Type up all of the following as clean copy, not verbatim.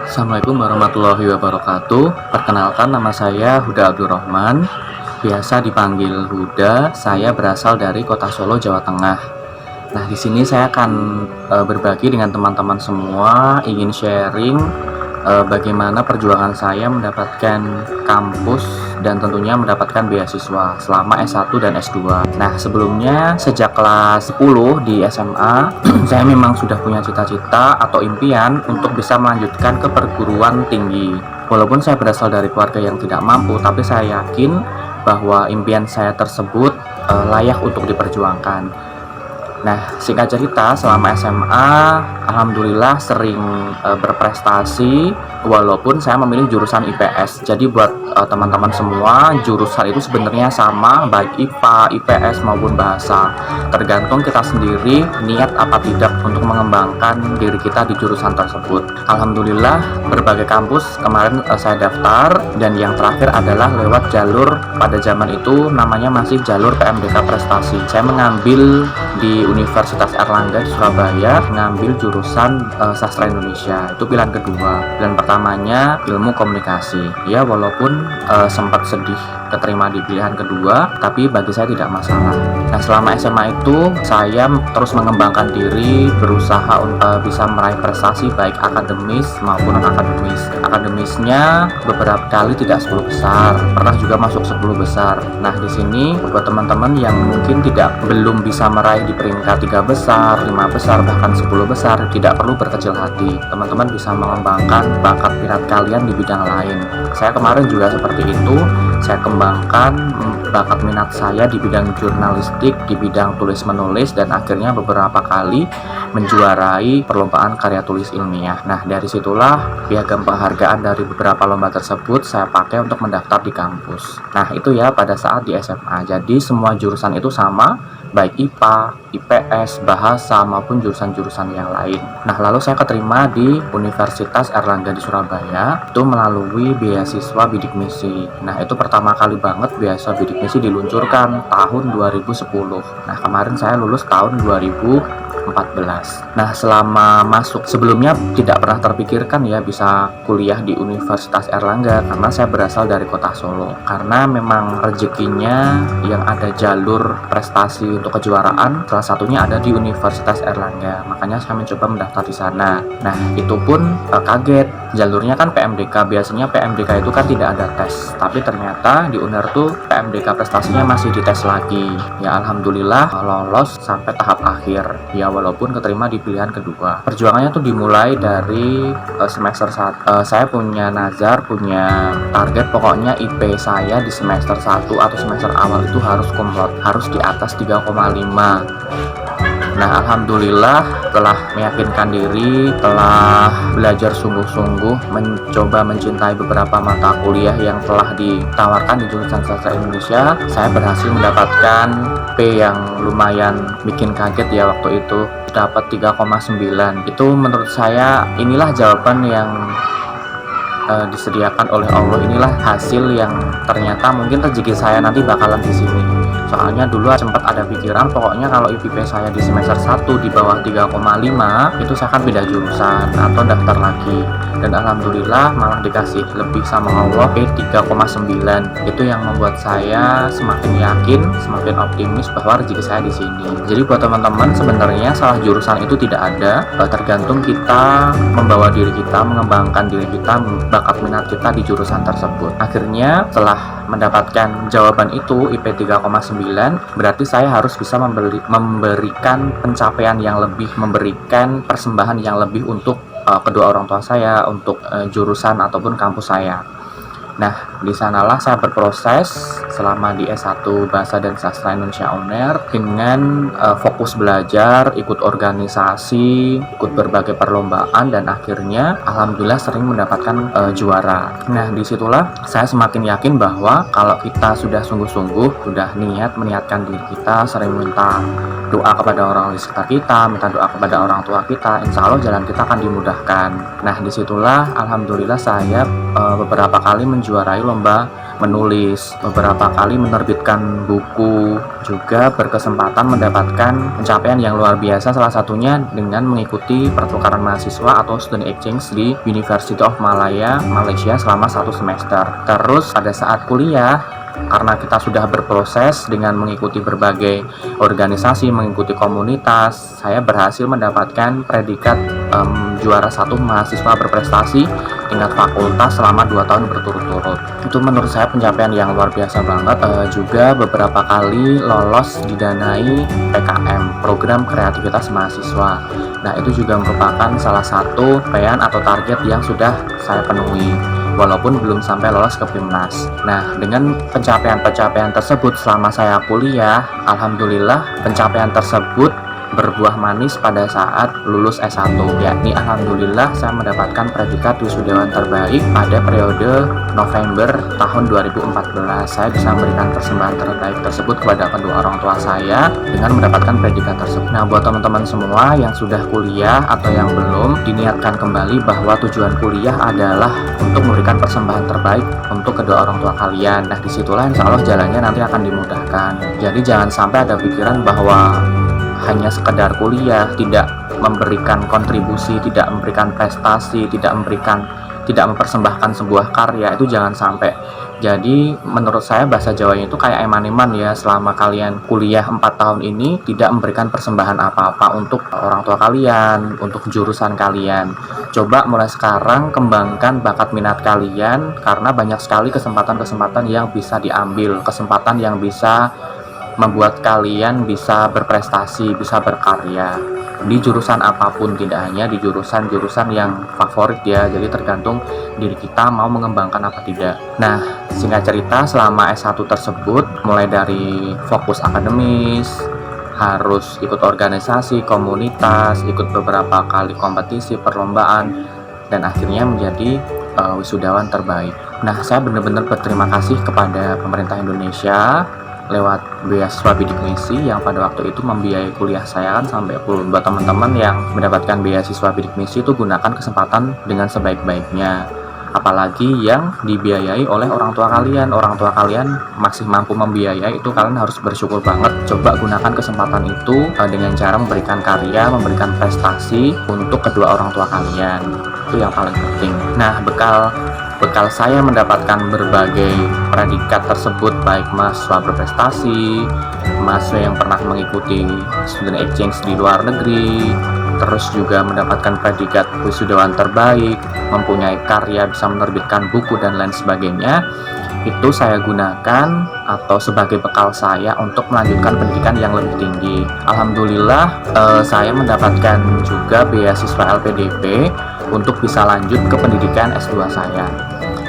Assalamualaikum warahmatullahi wabarakatuh. Perkenalkan, nama saya Huda Abdurrahman, biasa dipanggil Huda. Saya berasal dari Kota Solo, Jawa Tengah. Nah, di sini saya akan berbagi dengan teman-teman semua, ingin sharing bagaimana perjuangan saya mendapatkan kampus dan tentunya mendapatkan beasiswa selama S1 dan S2. Nah, sebelumnya sejak kelas 10 di SMA, saya memang sudah punya cita-cita atau impian untuk bisa melanjutkan ke perguruan tinggi. Walaupun saya berasal dari keluarga yang tidak mampu, tapi saya yakin bahwa impian saya tersebut layak untuk diperjuangkan. Nah, singkat cerita, selama SMA, alhamdulillah sering berprestasi, walaupun saya memilih jurusan IPS. Jadi buat teman-teman semua, jurusan itu sebenarnya sama, baik IPA, IPS maupun bahasa. Tergantung kita sendiri niat apa tidak untuk mengembangkan diri kita di jurusan tersebut. Alhamdulillah, berbagai kampus kemarin saya daftar, dan yang terakhir adalah lewat jalur, pada zaman itu namanya masih jalur PMDK Prestasi. Saya mengambil di Universitas Airlangga di Surabaya, mengambil jurusan Sastra Indonesia. Itu pilihan kedua. Pilihan pertamanya ilmu komunikasi. Ya, walaupun sempat sedih keterima di pilihan kedua, tapi bagi saya tidak masalah. Nah, selama SMA itu saya terus mengembangkan diri, berusaha untuk bisa meraih prestasi baik akademis maupun non-akademis. Akademisnya beberapa kali tidak 10 besar, pernah juga masuk 10 besar. Nah, di sini buat teman-teman yang mungkin belum bisa meraih di peringkat 3 besar, 5 besar, bahkan 10 besar, tidak perlu berkecil hati. Teman-teman bisa mengembangkan bakat minat kalian di bidang lain. Saya kemarin juga seperti itu. Saya kembangkan bakat minat saya di bidang jurnalistik, di bidang tulis menulis, dan akhirnya beberapa kali menjuarai perlombaan karya tulis ilmiah. Nah, dari situlah piagam penghargaan dari beberapa lomba tersebut saya pakai untuk mendaftar di kampus. Nah, itu ya pada saat di SMA. Jadi semua jurusan itu sama, baik IPA, IPS, bahasa, maupun jurusan-jurusan yang lain. Nah, lalu saya keterima di Universitas Airlangga di Surabaya, itu melalui beasiswa bidik misi. Nah, itu pertama kali banget beasiswa bidik misi diluncurkan tahun 2010. Nah, kemarin saya lulus tahun 2014. Nah, selama masuk, sebelumnya tidak pernah terpikirkan ya bisa kuliah di Universitas Airlangga, karena saya berasal dari Kota Solo. Karena memang rezekinya yang ada jalur prestasi untuk kejuaraan, salah satunya ada di Universitas Airlangga. Makanya saya mencoba mendaftar di sana. Nah, itu pun kaget. Jalurnya kan PMDK. Biasanya PMDK itu kan tidak ada tes, tapi ternyata di UNER tuh PMDK prestasinya masih dites lagi. Ya, alhamdulillah lolos sampai tahap akhir. Ya, walaupun keterima di pilihan kedua. Perjuangannya tuh dimulai dari semester 1. Saya punya nazar, punya target, pokoknya IP saya di semester 1 atau semester awal itu harus kumlot, harus di atas 3,5. Nah, alhamdulillah telah meyakinkan diri, telah belajar sungguh-sungguh, mencoba mencintai beberapa mata kuliah yang telah ditawarkan di jurusan Sastra Indonesia. Saya berhasil mendapatkan P yang lumayan bikin kaget ya waktu itu, dapat 3,9. Itu menurut saya inilah jawaban yang disediakan oleh Allah, inilah hasil yang ternyata mungkin rezeki saya nanti bakalan di sini. Soalnya dulu sempat ada pikiran pokoknya kalau IP saya di semester 1 di bawah 3,5 itu saya akan pindah jurusan atau daftar lagi. dan alhamdulillah malah dikasih lebih sama Allah, 3,9. Itu yang membuat saya semakin yakin, semakin optimis bahwa rezeki saya di sini. Jadi buat teman-teman, sebenarnya salah jurusan itu tidak ada, tergantung kita membawa diri kita, mengembangkan diri kita, bakat minat kita di jurusan tersebut. Akhirnya setelah mendapatkan jawaban itu IP 3,9, berarti saya harus bisa memberikan pencapaian yang lebih, memberikan persembahan yang lebih untuk kedua orang tua saya, untuk jurusan ataupun kampus saya. Nah, di sanalah saya berproses selama di S1 Bahasa dan Sastra Indonesia UNER dengan fokus belajar, ikut organisasi, ikut berbagai perlombaan, dan akhirnya alhamdulillah sering mendapatkan juara. Nah, disitulah saya semakin yakin bahwa kalau kita sudah sungguh-sungguh, sudah meniatkan diri kita, sering minta doa kepada orang di sekitar kita, minta doa kepada orang tua kita, insya Allah jalan kita akan dimudahkan. Nah, disitulah alhamdulillah saya beberapa kali menjuarai lomba menulis, beberapa kali menerbitkan buku, juga berkesempatan mendapatkan pencapaian yang luar biasa, salah satunya dengan mengikuti pertukaran mahasiswa atau student exchange di University of Malaya, Malaysia selama 1 semester. Terus pada saat kuliah, karena kita sudah berproses dengan mengikuti berbagai organisasi, mengikuti komunitas, saya berhasil mendapatkan predikat juara 1 mahasiswa berprestasi tingkat fakultas selama 2 tahun berturut-turut. Itu menurut saya pencapaian yang luar biasa banget. Juga beberapa kali lolos didanai PKM, program kreativitas mahasiswa. Nah, itu juga merupakan salah satu pencapaian atau target yang sudah saya penuhi, walaupun belum sampai lolos ke PIMNAS. Nah, dengan pencapaian-pencapaian tersebut selama saya kuliah, alhamdulillah pencapaian tersebut berbuah manis pada saat lulus S1, yakni alhamdulillah saya mendapatkan predikat wisudawan terbaik pada periode November tahun 2014. Saya bisa memberikan persembahan terbaik tersebut kepada kedua orang tua saya dengan mendapatkan predikat tersebut. Nah, buat teman-teman semua yang sudah kuliah atau yang belum, diniatkan kembali bahwa tujuan kuliah adalah untuk memberikan persembahan terbaik untuk kedua orang tua kalian. Nah, disitulah insya Allah jalannya nanti akan dimudahkan. Jadi jangan sampai ada pikiran bahwa hanya sekedar kuliah, tidak memberikan kontribusi, tidak memberikan prestasi, tidak mempersembahkan sebuah karya, itu jangan sampai. Jadi menurut saya bahasa Jawanya itu kayak eman-eman ya, selama kalian kuliah 4 tahun ini tidak memberikan persembahan apa-apa untuk orang tua kalian, untuk jurusan kalian. Coba mulai sekarang kembangkan bakat minat kalian, karena banyak sekali kesempatan-kesempatan yang bisa diambil, kesempatan yang bisa membuat kalian bisa berprestasi, bisa berkarya di jurusan apapun, tidak hanya di jurusan-jurusan yang favorit ya. Jadi tergantung diri kita mau mengembangkan apa tidak. Nah, singkat cerita selama S1 tersebut, mulai dari fokus akademis, harus ikut organisasi, komunitas, ikut beberapa kali kompetisi, perlombaan, dan akhirnya menjadi wisudawan terbaik. Nah, saya benar-benar berterima kasih kepada pemerintah Indonesia lewat beasiswa bidik misi yang pada waktu itu membiayai kuliah saya kan sampai full. Buat teman-teman yang mendapatkan beasiswa bidik misi itu gunakan kesempatan dengan sebaik-baiknya, apalagi yang dibiayai oleh orang tua kalian. Orang tua kalian masih mampu membiayai, itu kalian harus bersyukur banget. Coba gunakan kesempatan itu dengan cara memberikan karya, memberikan prestasi untuk kedua orang tua kalian, itu yang paling penting. Nah, bekal saya mendapatkan berbagai predikat tersebut, baik mahasiswa berprestasi, mahasiswa yang pernah mengikuti student exchange di luar negeri, terus juga mendapatkan predikat wisudawan terbaik, mempunyai karya, bisa menerbitkan buku dan lain sebagainya. Itu saya gunakan atau sebagai bekal saya untuk melanjutkan pendidikan yang lebih tinggi. Alhamdulillah saya mendapatkan juga beasiswa LPDP untuk bisa lanjut ke pendidikan S2 saya.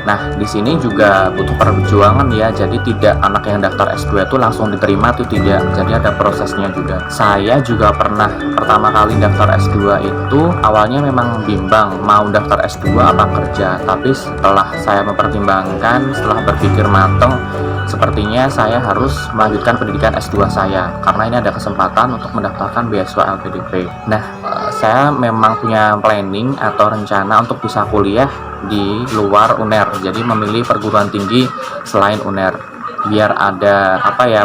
Nah, di sini juga butuh perjuangan ya. Jadi tidak anak yang daftar S2 itu langsung diterima, itu tidak. Jadi ada prosesnya juga. Saya juga pernah pertama kali daftar S2 itu awalnya memang bimbang mau daftar S2 apa kerja. Tapi setelah saya mempertimbangkan, setelah berpikir matang, sepertinya saya harus melanjutkan pendidikan S2 saya karena ini ada kesempatan untuk mendaftarkan beasiswa LPDP. Nah, saya memang punya planning atau rencana untuk bisa kuliah di luar UNER, jadi memilih perguruan tinggi selain UNER biar ada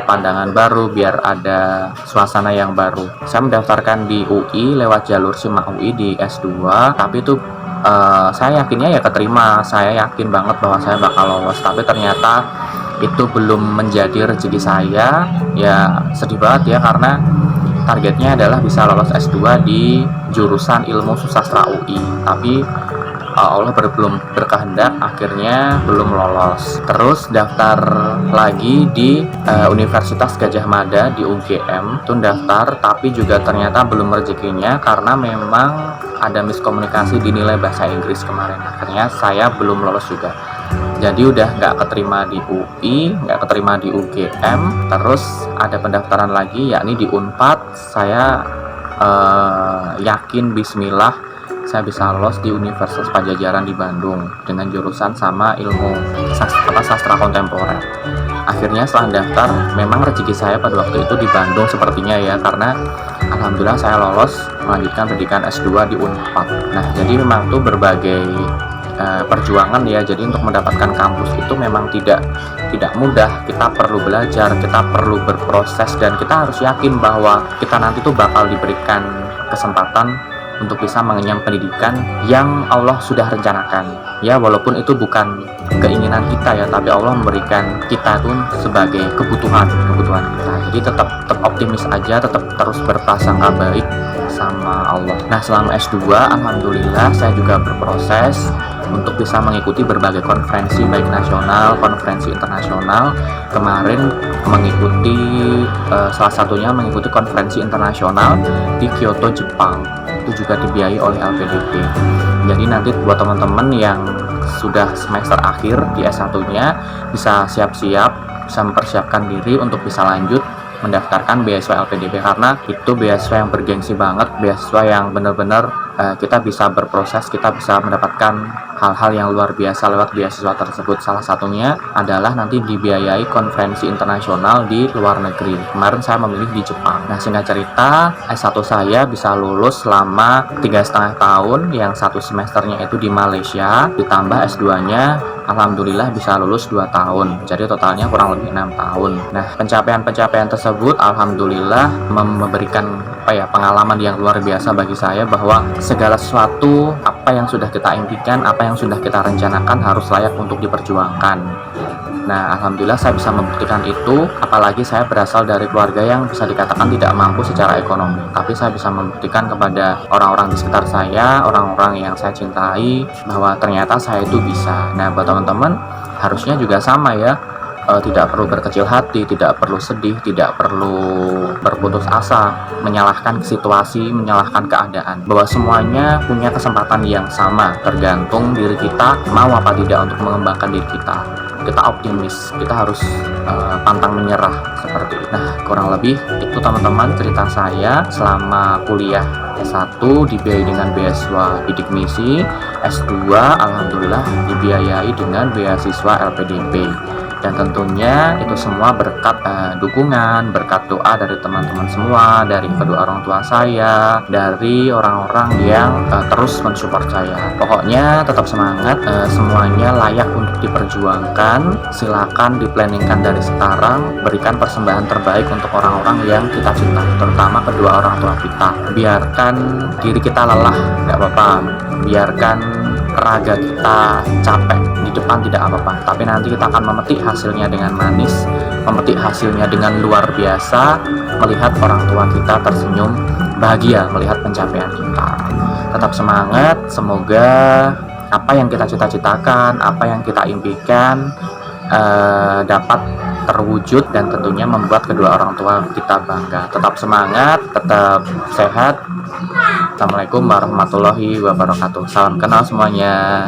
pandangan baru, biar ada suasana yang baru. Saya mendaftarkan di UI lewat jalur SIMAK UI di S2, tapi itu saya yakinnya ya keterima, saya yakin banget bahwa saya bakal lolos, tapi ternyata itu belum menjadi rezeki saya. Ya sedih banget ya, karena targetnya adalah bisa lolos S2 di jurusan Ilmu Susastra UI, tapi Allah belum berkehendak, akhirnya belum lolos. Terus daftar lagi di Universitas Gadjah Mada di UGM, itu daftar, tapi juga ternyata belum rezekinya karena memang ada miskomunikasi di nilai bahasa Inggris kemarin. Akhirnya saya belum lolos juga. Jadi udah nggak keterima di UI, nggak keterima di UGM, terus ada pendaftaran lagi yakni di Unpad. Saya yakin bismillah saya bisa lolos di Universitas Pajajaran di Bandung dengan jurusan sama ilmu sastra kontemporer. Akhirnya setelah daftar, memang rezeki saya pada waktu itu di Bandung sepertinya ya, karena alhamdulillah saya lolos melanjutkan pendidikan S2 di Unpad. Nah, jadi memang tuh berbagai perjuangan ya. Jadi untuk mendapatkan kampus itu memang tidak mudah. Kita perlu belajar, kita perlu berproses, dan kita harus yakin bahwa kita nanti tuh bakal diberikan kesempatan untuk bisa mengenyam pendidikan yang Allah sudah rencanakan. Ya, walaupun itu bukan keinginan kita ya, tapi Allah memberikan kita itu sebagai kebutuhan kita. Jadi tetap optimis aja, tetap terus berprasangka baik sama Allah. Nah, selama S2 alhamdulillah saya juga berproses untuk bisa mengikuti berbagai konferensi baik nasional, konferensi internasional. Kemarin mengikuti salah satunya mengikuti konferensi internasional di Kyoto, Jepang. Itu juga dibiayai oleh LPDP. Jadi nanti buat teman-teman yang sudah semester akhir di S1-nya bisa siap-siap, bisa mempersiapkan diri untuk bisa lanjut mendaftarkan beasiswa LPDP, karena itu beasiswa yang bergengsi banget, beasiswa yang benar-benar kita bisa berproses, kita bisa mendapatkan hal-hal yang luar biasa lewat beasiswa tersebut. Salah satunya adalah nanti dibiayai konferensi internasional di luar negeri. Kemarin saya memilih di Jepang. Nah, singkat cerita, S1 saya bisa lulus selama 3,5 tahun, yang satu semesternya itu di Malaysia, ditambah S2-nya alhamdulillah bisa lulus 2 tahun. Jadi totalnya kurang lebih 6 tahun. Nah, pencapaian-pencapaian tersebut alhamdulillah memberikan pengalaman yang luar biasa bagi saya, bahwa segala sesuatu apa yang sudah kita impikan, apa yang sudah kita rencanakan harus layak untuk diperjuangkan. Nah, alhamdulillah saya bisa membuktikan itu, apalagi saya berasal dari keluarga yang bisa dikatakan tidak mampu secara ekonomi. Tapi saya bisa membuktikan kepada orang-orang di sekitar saya, orang-orang yang saya cintai, bahwa ternyata saya itu bisa. Nah, buat teman-teman harusnya juga sama ya. Tidak perlu berkecil hati, tidak perlu sedih, tidak perlu berputus asa, menyalahkan situasi, menyalahkan keadaan, bahwa semuanya punya kesempatan yang sama, tergantung diri kita mau apa tidak untuk mengembangkan diri kita. Kita optimis, kita harus pantang menyerah seperti itu. Nah, kurang lebih itu teman-teman cerita saya selama kuliah S1 dibiayai dengan beasiswa bidik misi, S2 alhamdulillah dibiayai dengan beasiswa LPDP. Dan tentunya itu semua berkat dukungan, berkat doa dari teman-teman semua, dari kedua orang tua saya, dari orang-orang yang terus mensupport saya. Pokoknya tetap semangat, semuanya layak untuk diperjuangkan. Silakan diplanningkan dari sekarang, berikan persembahan terbaik untuk orang-orang yang kita cintai, terutama kedua orang tua kita. Biarkan diri kita lelah, nggak apa-apa. Biarkan raga kita capek di depan, tidak apa-apa, tapi nanti kita akan memetik hasilnya dengan manis, memetik hasilnya dengan luar biasa, melihat orang tua kita tersenyum bahagia melihat pencapaian kita. Tetap semangat, semoga apa yang kita cita-citakan, apa yang kita impikan dapat terwujud, dan tentunya membuat kedua orang tua kita bangga. Tetap semangat, tetap sehat. Assalamualaikum warahmatullahi wabarakatuh. Salam kenal semuanya.